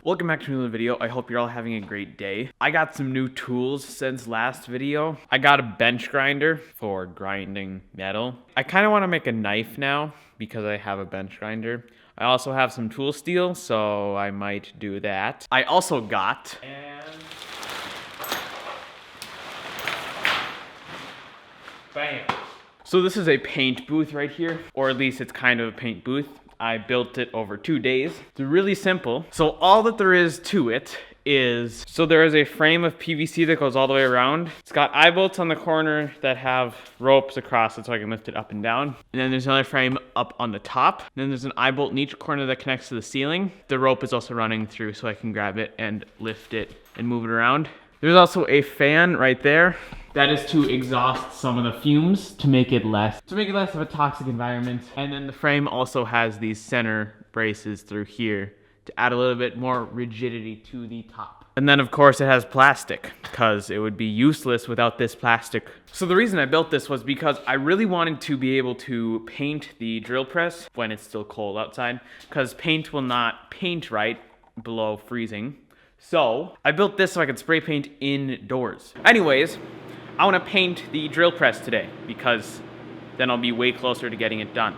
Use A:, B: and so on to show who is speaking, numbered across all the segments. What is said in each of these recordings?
A: Welcome back to another video. I hope you're all having a great day. I got some new tools since last video. I got a bench grinder for grinding metal. I kind of want to make a knife now because I have a bench grinder. I also have some tool steel, so I might do that. I also got bam. So this is a paint booth right here, or at least it's kind of a paint booth. I built it over 2 days. It's really simple. So all that there is to it is, so there is a frame of PVC that goes all the way around. It's got eye bolts on the corner that have ropes across it so I can lift it up and down. And then there's another frame up on the top. And then there's an eye bolt in each corner that connects to the ceiling. The rope is also running through so I can grab it and lift it and move it around. There's also a fan right there. That is to exhaust some of the fumes to make it less of a toxic environment. And then the frame also has these center braces through here to add a little bit more rigidity to the top. And then of course it has plastic because it would be useless without this plastic. So the reason I built this was because I really wanted to be able to paint the drill press when it's still cold outside, because paint will not paint right below freezing. So I built this so I could spray paint indoors. Anyways, I want to paint the drill press today because then I'll be way closer to getting it done.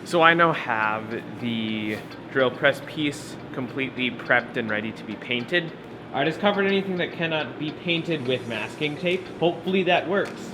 A: So I now have the drill press piece completely prepped and ready to be painted. I discovered anything that cannot be painted with masking tape. Hopefully that works.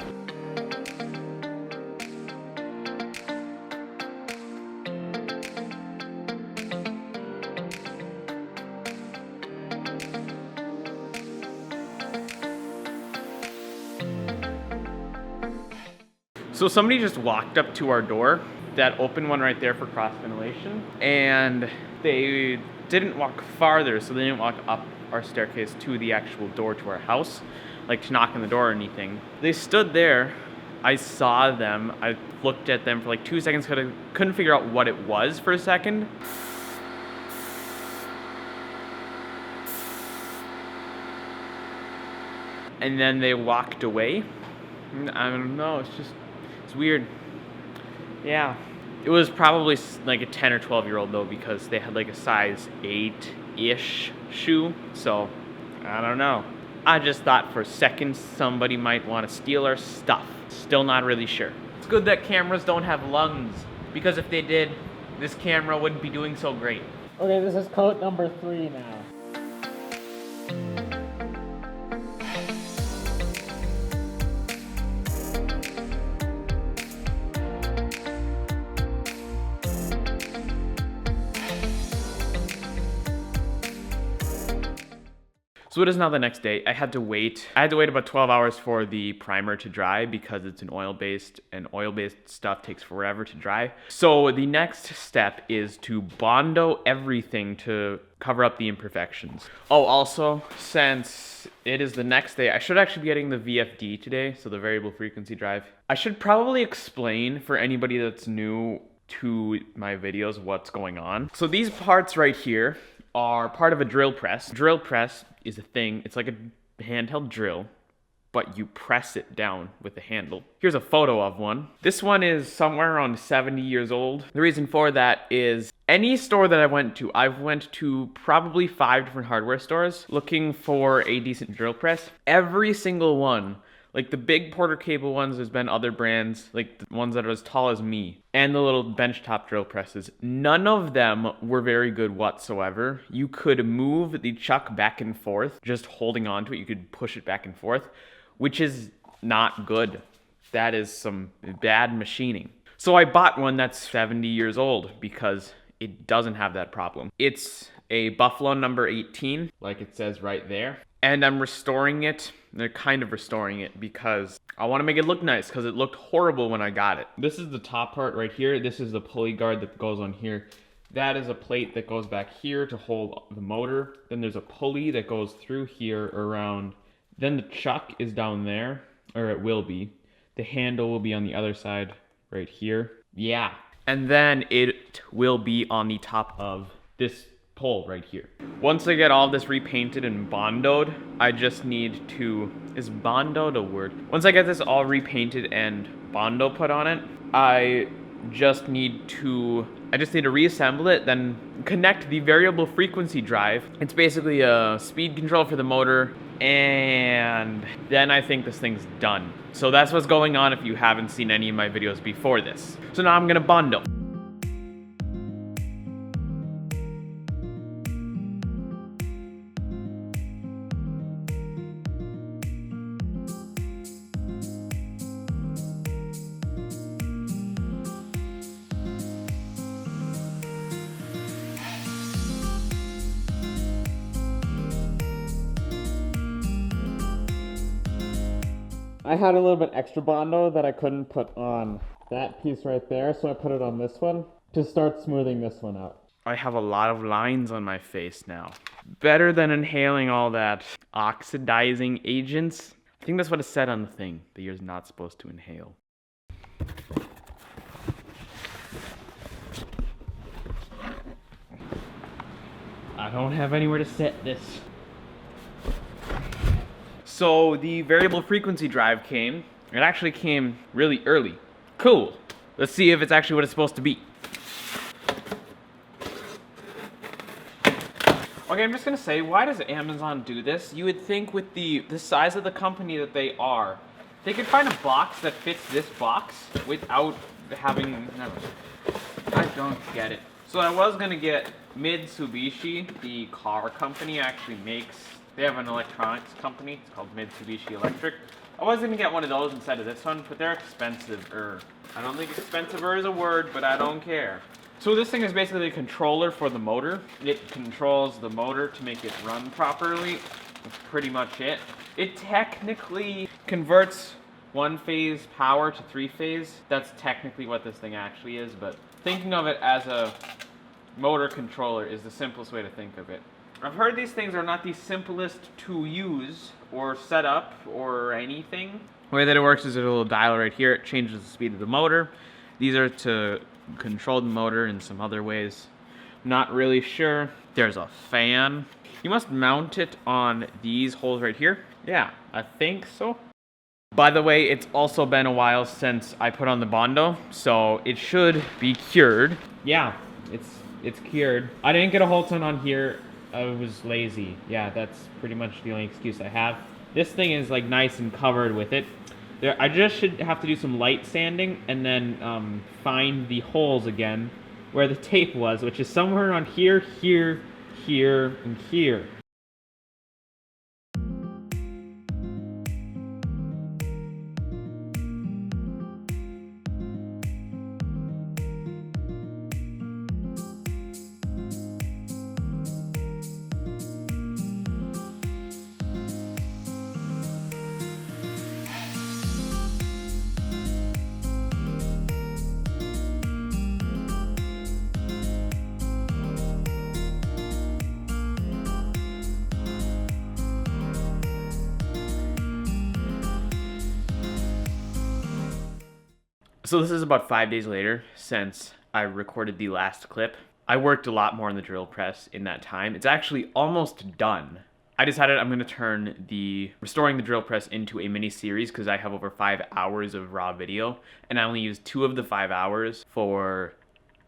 A: So somebody just walked up to our door, that open one right there for cross ventilation, and they didn't walk farther, so they didn't walk up our staircase to the actual door to our house, like to knock on the door or anything. They stood there. I saw them. I looked at them for like 2 seconds, couldn't figure out what it was for a second. And then they walked away. I don't know, it's weird. Yeah. It was probably like a 10 or 12-year-old though, because they had like a size 8-ish shoe. So, I don't know. I just thought for a second somebody might want to steal our stuff. Still not really sure. It's good that cameras don't have lungs, because if they did, this camera wouldn't be doing so great.
B: Okay, this is coat number 3 now.
A: So it is now the next day. I had to wait about 12 hours for the primer to dry because it's an oil-based, and oil-based stuff takes forever to dry. So the next step is to Bondo everything to cover up the imperfections. Oh, also, since it is the next day, I should actually be getting the VFD today, so the variable frequency drive. I should probably explain for anybody that's new to my videos what's going on. So these parts right here are part of a drill press. Drill press is a thing. It's like a handheld drill, but you press it down with a handle. Here's a photo of one. This one is somewhere around 70 years old. The reason for that is any store that I've went to probably 5 different hardware stores looking for a decent drill press. Every single one, like the big Porter cable ones, there's been other brands, like the ones that are as tall as me, and the little benchtop drill presses. None of them were very good whatsoever. You could move the chuck back and forth, just holding on to it. You could push it back and forth, which is not good. That is some bad machining. So I bought one that's 70 years old because it doesn't have that problem. It's a Buffalo number 18, like it says right there. And I'm restoring it. They're kind of restoring it because I want to make it look nice, because it looked horrible when I got it. This is the top part right here. This is the pulley guard that goes on here. That is a plate that goes back here to hold the motor. Then there's a pulley that goes through here around. Then the chuck is down there, or it will be. The handle will be on the other side right here. Yeah. And then it will be on the top of this hole right here. Once I get all this repainted and bondoed, I just need to, is bondoed a word? Once I get this all repainted and bondo put on it, I just need to reassemble it, then connect the variable frequency drive. It's basically a speed control for the motor, and then I think this thing's done. So that's what's going on if you haven't seen any of my videos before this. So now I'm gonna bondo.
B: I had a little bit extra bondo that I couldn't put on that piece right there, so I put it on this one to start smoothing this one out.
A: I have a lot of lines on my face now. Better than inhaling all that oxidizing agents. I think that's what it said on the thing, that you're not supposed to inhale. I don't have anywhere to set this. So the variable frequency drive came. It actually came really early. Cool. Let's see if it's actually what it's supposed to be. Okay, I'm just gonna say, why does Amazon do this? You would think with the size of the company that they are, they could find a box that fits this box without having, I don't get it. So I was gonna get Mitsubishi, the car company actually makes, they have an electronics company, it's called Mitsubishi Electric. I was gonna get one of those instead of this one, but they're expensive-er. I don't think expensive-er is a word, but I don't care. So this thing is basically a controller for the motor. It controls the motor to make it run properly. That's pretty much it. It technically converts one-phase power to three-phase. That's technically what this thing actually is, but thinking of it as a motor controller is the simplest way to think of it. I've heard these things are not the simplest to use or set up or anything. The way that it works is there's a little dial right here. It changes the speed of the motor. These are to control the motor in some other ways. Not really sure. There's a fan. You must mount it on these holes right here. Yeah, I think so. By the way, it's also been a while since I put on the bondo, so it should be cured. Yeah, it's cured. I didn't get a hole ton on here. I was lazy. Yeah, that's pretty much the only excuse I have. This thing is like nice and covered with it. I just should have to do some light sanding and then find the holes again where the tape was, which is somewhere around here, here, here, and here. So this is about 5 days later since I recorded the last clip. I worked a lot more on the drill press in that time. It's actually almost done. I decided I'm gonna turn the restoring the drill press into a mini series because I have over 5 hours of raw video and I only used 2 of the 5 hours for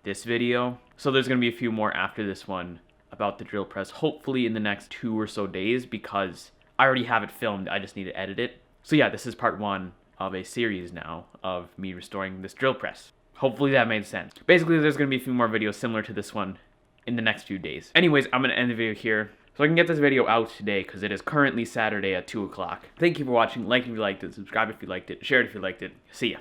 A: this video. So there's gonna be a few more after this one about the drill press, hopefully in the next 2 or so days because I already have it filmed, I just need to edit it. So yeah, this is part 1 of a series now of me restoring this drill press. Hopefully that made sense. Basically, there's gonna be a few more videos similar to this one in the next few days. Anyways, I'm gonna end the video here so I can get this video out today because it is currently Saturday at 2 o'clock. Thank you for watching. Like if you liked it, subscribe if you liked it, share it if you liked it. See ya.